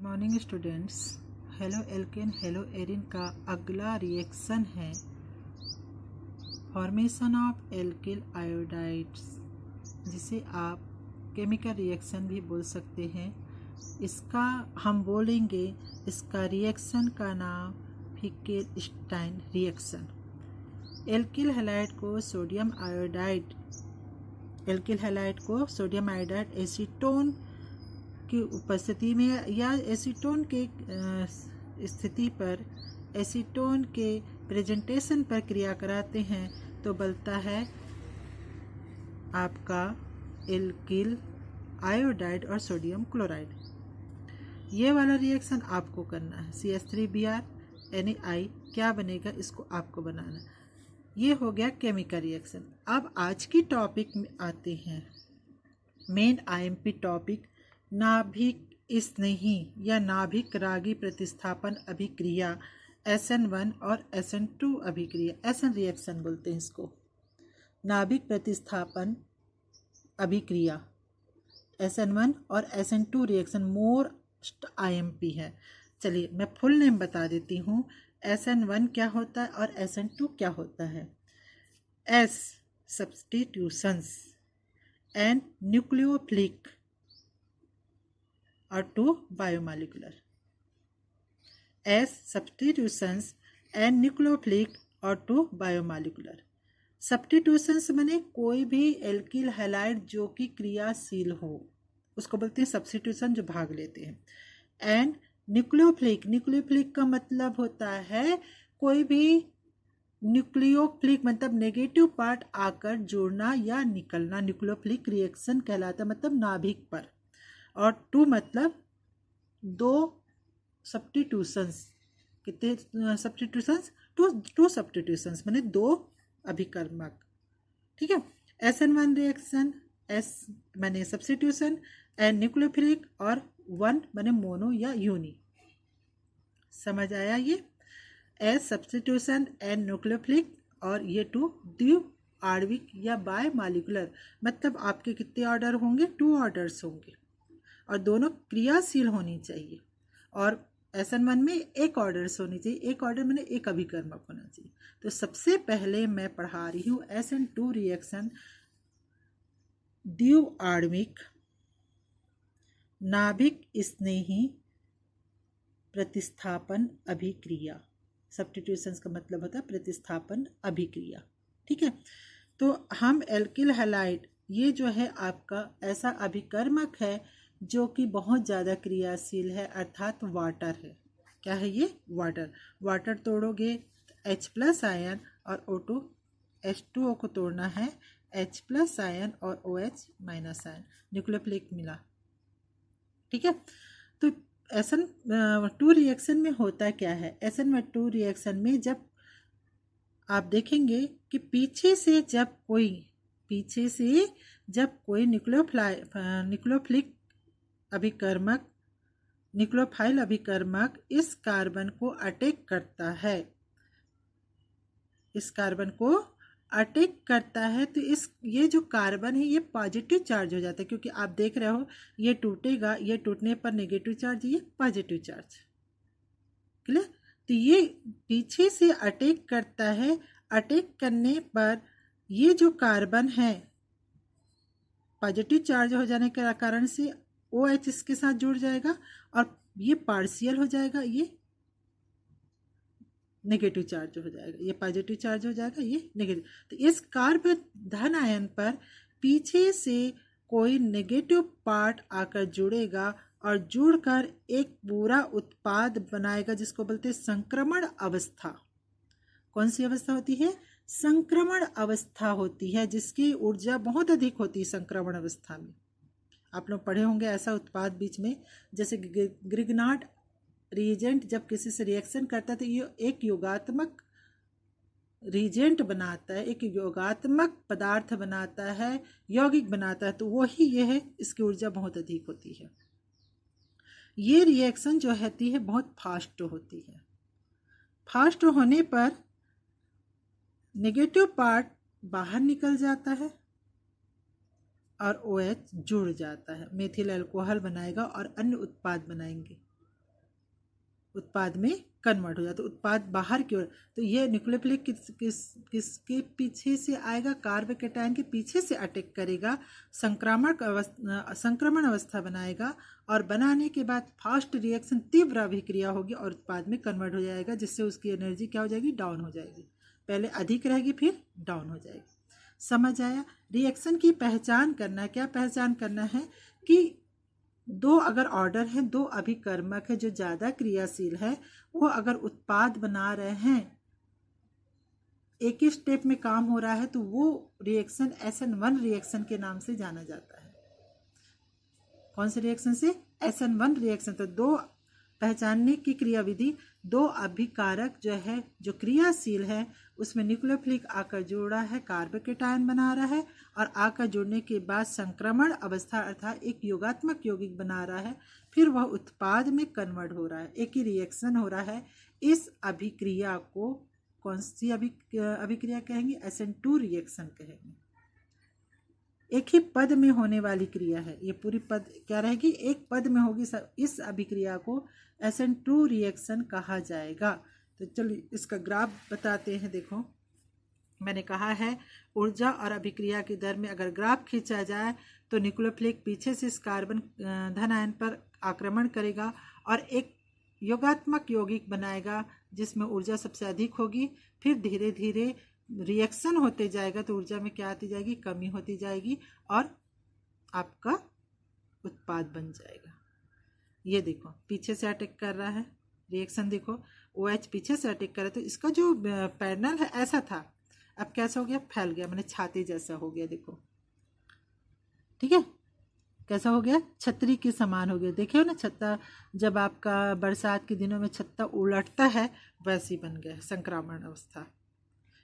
Morning students. Halo alkane hello Erin का अगला reaction है फॉर्मेशन ऑफ एल्किल आयोडाइड्स, जिसे आप केमिकल रिएक्शन भी बोल सकते हैं। इसका हम बोलेंगे, इसका रिएक्शन का नाम फिकेलस्टाइन रिएक्शन। एल्किल हैलाइड को सोडियम आयोडाइड एसीटोन की उपस्थिति में या एसीटोन के स्थिति पर एसीटोन के प्रेजेंटेशन पर क्रिया कराते हैं तो बनता है आपका एल्किल आयोडाइड और सोडियम क्लोराइड। ये वाला रिएक्शन आपको करना है। CH3Br NaI क्या बनेगा, इसको आपको बनाना। ये हो गया केमिकल रिएक्शन। अब आज की टॉपिक में आते हैं, मेन IMP टॉपिक, नाभिक स्नेही या नाभिक रागी प्रतिस्थापन अभिक्रिया SN1 और SN2 अभिक्रिया, SN रिएक्शन बोलते हैं इसको। नाभिक प्रतिस्थापन अभिक्रिया SN1 और SN2 रिएक्शन मोस्ट IMP है। चलिए मैं फुल नेम बता देती हूँ। SN1 क्या होता है और SN2 क्या होता है। S सब्स्टिट्यूशंस एंड न्यूक्लियोफिलिक और 2 biomolecular. S substitutions and nucleophilic और 2 बायोमॉलिक्यूलर। सब्स्टिट्यूशंस माने कोई भी एल्किल हैलाइड जो कि क्रियाशील हो, उसको बोलते हैं सब्स्टिट्यूशन, जो भाग लेते हैं। एंड न्यूक्लियोफिलिक का मतलब होता है कोई भी न्यूक्लियोफिलिक मतलब नेगेटिव पार्ट आकर जुड़ना या निकलना, न्यूक्लियोफिलिक रिएक्शन कहलाता है, मतलब नाभिक पर। और 2 मतलब 2 सब्स्टिट्यूशंस। कितने सब्स्टिट्यूशंस? 2 सब्स्टिट्यूशंस माने 2 अभिकर्मक। ठीक है। SN1 रिएक्शन, S माने सब्स्टिट्यूशन, एंड न्यूक्लियोफिलिक, और 1 माने मोनो या यूनि। समझ आया ये? S सब्स्टिट्यूशन एंड न्यूक्लियोफिलिक, और ये 2 द्विआण्विक या बायमॉलिक्यूलर। मतलब आपके कितने ऑर्डर होंगे? 2 ऑर्डर्स होंगे और दोनों क्रियाशील होनी चाहिए। और SN1 में 1 ऑर्डर्स होनी चाहिए। 1 ऑर्डर मैंने 1 अभिकर्मक होना चाहिए। तो सबसे पहले मैं पढ़ा रही हूँ SN2 रिएक्शन, द्विआण्विक नाभिक स्नेही प्रतिस्थापन अभिक्रिया। सब्स्टिट्यूशंस का मतलब होता है प्रतिस्थापन अभिक्रिया। ठीक है। तो हम एल्किल हैलाइड, ये जो है आपका ऐसा अभिकर्मक है जो कि बहुत ज़्यादा क्रियाशील है, अर्थात वाटर है। क्या है ये? वाटर। वाटर तोड़ोगे H+ आयन और O2 H2O को तोड़ना है H+ आयन और OH- आयन, न्यूक्लियोफिलिक मिला। ठीक है। तो SN2 रिएक्शन में होता क्या है? SN2 रिएक्शन में जब आप देखेंगे कि पीछे से जब कोई न्यूक्लियोफिलिक अभिकर्मक, न्यूक्लियोफाइल अभिकर्मक इस कार्बन को अटैक करता है, तो ये जो कार्बन है ये पॉजिटिव चार्ज हो जाता है, क्योंकि आप देख रहे हो ये टूटेगा, ये टूटने पर नेगेटिव चार्ज, ये पॉजिटिव चार्ज। क्लियर? तो ये पीछे से अटैक करता है। अटैक करने पर ये जो कार्बन है पॉजिटिव चार्ज हो जाने के कारण से OH इसके साथ जुड़ जाएगा और ये पार्शियल हो जाएगा, ये नेगेटिव चार्ज हो जाएगा, ये पॉजिटिव चार्ज हो जाएगा, ये नेगेटिव। तो इस कार्बन धन आयन पर पीछे से कोई नेगेटिव पार्ट आकर जुड़ेगा और जुड़कर एक पूरा उत्पाद बनाएगा, जिसको बोलते हैं संक्रमण अवस्था। कौन सी अवस्था होती है? संक्रमण अवस्था होती है, जिसकी ऊर्जा बहुत अधिक होती है संक्रमण अवस्था में। आप लोग पढ़े होंगे ऐसा उत्पाद बीच में, जैसे ग्रिग्नार्ड रिएजेंट जब किसी से रिएक्शन करता है तो ये एक योगात्मक रिएजेंट बनाता है, एक योगात्मक पदार्थ बनाता है, यौगिक बनाता है, तो वही ये है, इसकी ऊर्जा बहुत अधिक होती है। ये रिएक्शन जो होती है बहुत फास्ट होती है। फास्ट होने पर नेगेटिव पार्ट बाहर निकल जाता है और OH जुड़ जाता है, मेथिल अल्कोहल बनाएगा और अन्य उत्पाद बनाएंगे। उत्पाद में कन्वर्ट हो जाता है, उत्पाद बाहर की ओर। तो ये न्यूक्लियोफिलिक किसके पीछे से आएगा, कार्बोकेटायन के पीछे से अटैक करेगा, संक्रमण अवस्था बनाएगा और बनाने के बाद फास्ट रिएक्शन, तीव्र अभिक्रिया होगी और उत्पाद में कन्वर्ट हो जाएगा, जिससे उसकी एनर्जी क्या हो जाएगी, डाउन हो जाएगी। पहले अधिक रहेगी फिर डाउन हो जाएगी। समझ आया। रिएक्शन की पहचान करना, क्या पहचान करना है कि दो अगर ऑर्डर है, दो अभिकर्मक है जो ज़्यादा क्रियाशील है, वो अगर उत्पाद बना रहे हैं, एक ही स्टेप में काम हो रहा है, तो वो रिएक्शन SN1 रिएक्शन के नाम से जाना जाता है। कौन से रिएक्शन से, SN1 रिएक्शन। तो दो पहचानने की क्रियाविधि, दो अभिकारक जो है, जो क्रियाशील है, उसमें न्यूक्लियोफिलिक आकर जुड़ रहा है, कार्बोकेटायन बना रहा है और आकर जुड़ने के बाद संक्रमण अवस्था अर्थात एक योगात्मक यौगिक बना रहा है, फिर वह उत्पाद में कन्वर्ट हो रहा है, एक ही रिएक्शन हो रहा है। इस अभिक्रिया को कौन सी अभिक्रिया कहेंगे, SN2 रिएक्शन कहेंगे। एक ही पद में होने वाली क्रिया है, ये पूरी पद क्या रहेगी, एक पद में होगी। इस अभिक्रिया को SN2 रिएक्शन कहा जाएगा। तो चलिए इसका ग्राफ बताते हैं। देखो मैंने कहा है ऊर्जा और अभिक्रिया की दर में अगर ग्राफ खींचा जाए तो न्यूक्लियोफिलिक पीछे से इस कार्बन धन आयन पर आक्रमण करेगा और एक योगात्मक यौगिक बनाएगा जिसमें ऊर्जा सबसे अधिक होगी। फिर धीरे धीरे रिएक्शन होते जाएगा तो ऊर्जा में क्या आती जाएगी, कमी होती जाएगी और आपका उत्पाद बन जाएगा। ये देखो पीछे से अटैक कर रहा है रिएक्शन, देखो OH पीछे से अटैक कर रहा है, तो इसका जो पैनल है ऐसा था, अब कैसा हो गया, फैल गया, मैंने छाती जैसा हो गया। देखो ठीक है, कैसा हो गया, छतरी के समान हो गया। देखे हो ना छत्ता, जब आपका बरसात के दिनों में छत्ता उलटता है वैसी बन गया संक्रमण अवस्था।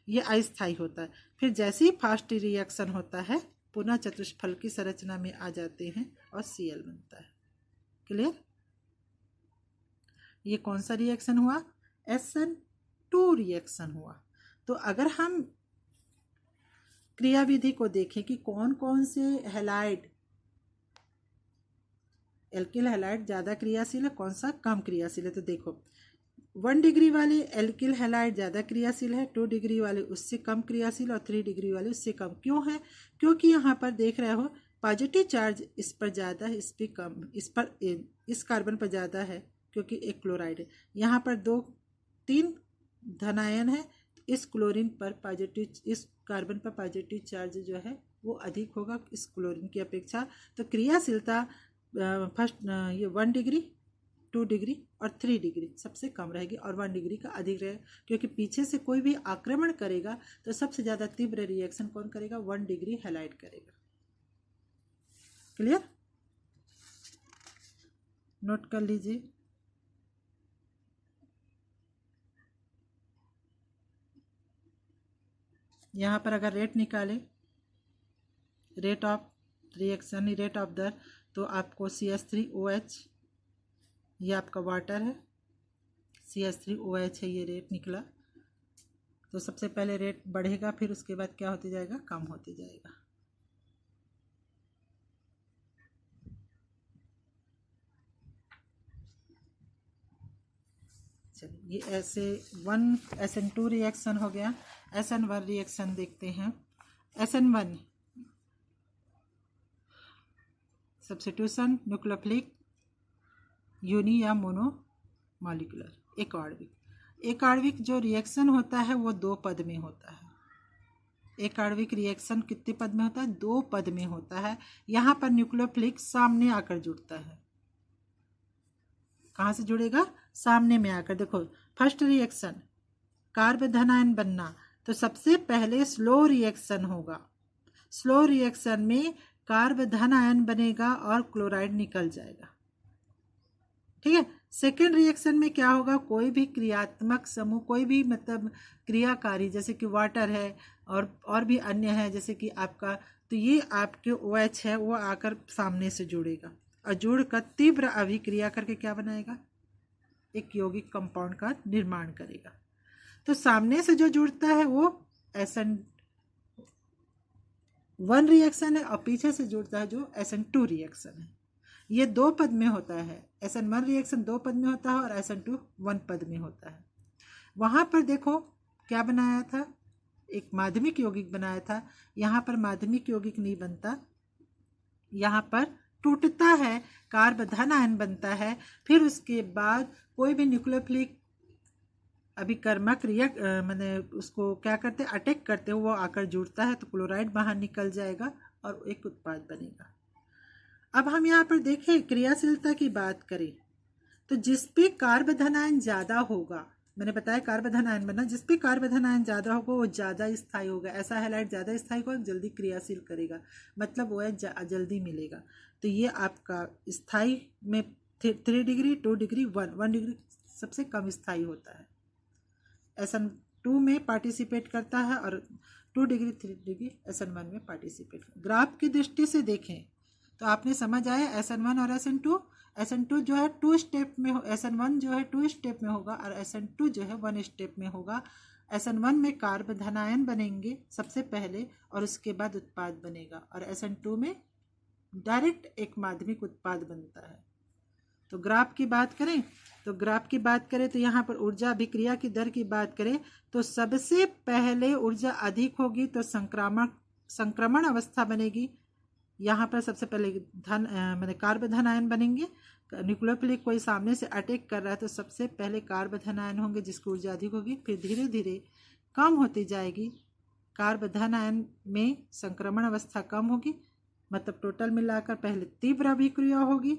ये अस्थायी होता है। फिर जैसे ही फास्ट रिएक्शन होता है पुनः चतुष्फल की संरचना में आ जाते हैं और Cl बनता है। क्लियर। ये कौन सा रिएक्शन हुआ, SN2 रिएक्शन हुआ। तो अगर हम क्रियाविधि को देखें कि कौन कौन से हैलाइड, एल्किल हैलाइड ज़्यादा क्रियाशील है, कौन सा कम क्रियाशील है, तो देखो 1 डिग्री वाले एल्किल हैलाइड ज़्यादा क्रियाशील है, 2 डिग्री वाले उससे कम क्रियाशील और 3 डिग्री वाले उससे कम। क्यों है, क्योंकि यहाँ पर देख रहे हो पॉजिटिव चार्ज इस पर ज़्यादा है, इस पर कम, इस कार्बन पर ज़्यादा है क्योंकि एक क्लोराइड है। यहाँ पर 2-3 धनायन है, इस क्लोरीन पर पॉजिटिव, इस कार्बन पर पॉजिटिव चार्ज जो है वो अधिक होगा इस क्लोरीन की अपेक्षा। तो क्रियाशीलता फर्स्ट ये 1 डिग्री, 2 डिग्री और 3 डिग्री सबसे कम रहेगी और 1 डिग्री का अधिक रहेगा, क्योंकि पीछे से कोई भी आक्रमण करेगा तो सबसे ज़्यादा तीव्र रिएक्शन कौन करेगा, 1 डिग्री हैलाइड करेगा। क्लियर, नोट कर लीजिए। यहाँ पर अगर रेट निकाले, rate of reaction, rate of दर, तो आपको CH3OH, ये आपका वाटर है, CH3OH है, ये रेट निकला। तो सबसे पहले रेट बढ़ेगा, फिर उसके बाद क्या होते जाएगा, कम होते जाएगा। चलिए ये ऐसे 1 SN2 रिएक्शन हो गया। SN1 रिएक्शन देखते हैं। SN1 सब्स्टिट्यूशन न्यूक्लियोफिलिक यूनि या मोनो मॉलिक्यूलर, एक आणविक। एक आणविक जो रिएक्शन होता है वो 2 पद में होता है। एक आणविक रिएक्शन कितने पद में होता है, 2 पद में होता है। यहाँ पर न्यूक्लियोफिलिक सामने आकर जुड़ता है। कहाँ से जुड़ेगा, सामने में आकर। देखो फर्स्ट रिएक्शन कार्बन धनायन बनना, तो सबसे पहले स्लो रिएक्शन होगा। स्लो रिएक्शन में कार्बन धन आयन बनेगा और क्लोराइड निकल जाएगा। ठीक है। सेकेंड रिएक्शन में क्या होगा, कोई भी क्रियात्मक समूह, कोई भी मतलब क्रियाकारी, जैसे कि वाटर है और भी अन्य है, जैसे कि आपका, तो ये आपके OH है, वो आकर सामने से जुड़ेगा और जुड़कर तीव्र अभिक्रिया करके क्या बनाएगा, एक यौगिक कंपाउंड का निर्माण करेगा। तो सामने से जो जुड़ता है वो SN1 रिएक्शन है और पीछे से जुड़ता है जो SN2 रिएक्शन है। ये 2 पद में होता है। SN1 रिएक्शन 2 पद में होता है और SN2 1 पद में होता है। वहाँ पर देखो क्या बनाया था, एक माध्यमिक यौगिक बनाया था। यहाँ पर माध्यमिक यौगिक नहीं बनता, यहाँ पर टूटता है, कार्बोधन आयन बनता है। फिर उसके बाद कोई भी न्यूक्लियोफिलिक अभिकर्मक मैंने उसको क्या करते हैं, अटैक करते हैं, वो आकर जुड़ता है तो क्लोराइड बाहर निकल जाएगा और एक उत्पाद बनेगा। अब हम यहाँ पर देखें क्रियाशीलता की बात करें तो जिस पे कार्बोधन आयन ज़्यादा होगा, मैंने बताया कार्बोधन आयन बना, जिस पे कार्बोधन आयन ज़्यादा होगा वो ज़्यादा स्थायी होगा। ऐसा हैलाइड ज़्यादा स्थायी होगा, जल्दी क्रियाशील करेगा, मतलब वो है जल्दी मिलेगा। तो ये आपका स्थायी में 3 डिग्री, 2 डिग्री, 1 डिग्री सबसे कम स्थायी होता है। SN2 में पार्टिसिपेट करता है और 2 डिग्री 3 डिग्री SN1 में पार्टिसिपेट। ग्राफ की दृष्टि से देखें तो आपने समझ आया SN1 और SN2। SN2 जो है 2 स्टेप में हो, SN1 जो है 2 स्टेप में होगा और SN2 जो है 1 स्टेप में होगा। SN1 में कार्बोधन आयन बनेंगे सबसे पहले और उसके बाद उत्पाद बनेगा, और SN2 में डायरेक्ट एक माध्यमिक उत्पाद बनता है। तो ग्राफ की बात करें तो यहाँ पर ऊर्जा अभिक्रिया की दर की बात करें तो सबसे पहले ऊर्जा अधिक होगी तो संक्रमण अवस्था बनेगी। यहाँ पर सबसे पहले मैंने कार्बोधन आयन बनेंगे। न्यूक्लियोफिलिक कोई सामने से अटैक कर रहा है तो सबसे पहले कार्बोधन आयन होंगे जिसकी ऊर्जा अधिक होगी, फिर धीरे धीरे कम होती जाएगी। कार्बोधन आयन में संक्रमण अवस्था कम होगी, मतलब टोटल मिलाकर पहले तीव्र अभिक्रिया होगी,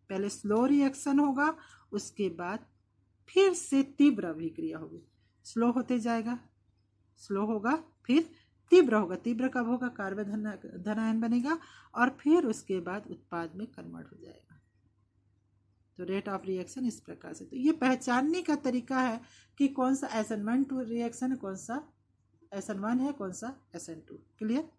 पहले स्लो रिएक्शन होगा, उसके बाद फिर से तीव्र अभिक्रिया होगी। स्लो होते जाएगा, स्लो होगा फिर तीव्र होगा। तीव्र कब होगा, कार्बोधन आयन बनेगा और फिर उसके बाद उत्पाद में कन्वर्ट हो जाएगा। तो रेट ऑफ रिएक्शन इस प्रकार से। तो ये पहचानने का तरीका है कि कौन सा SN1 रिएक्शन है, कौन सा SN1 है, कौन सा SN2। क्लियर।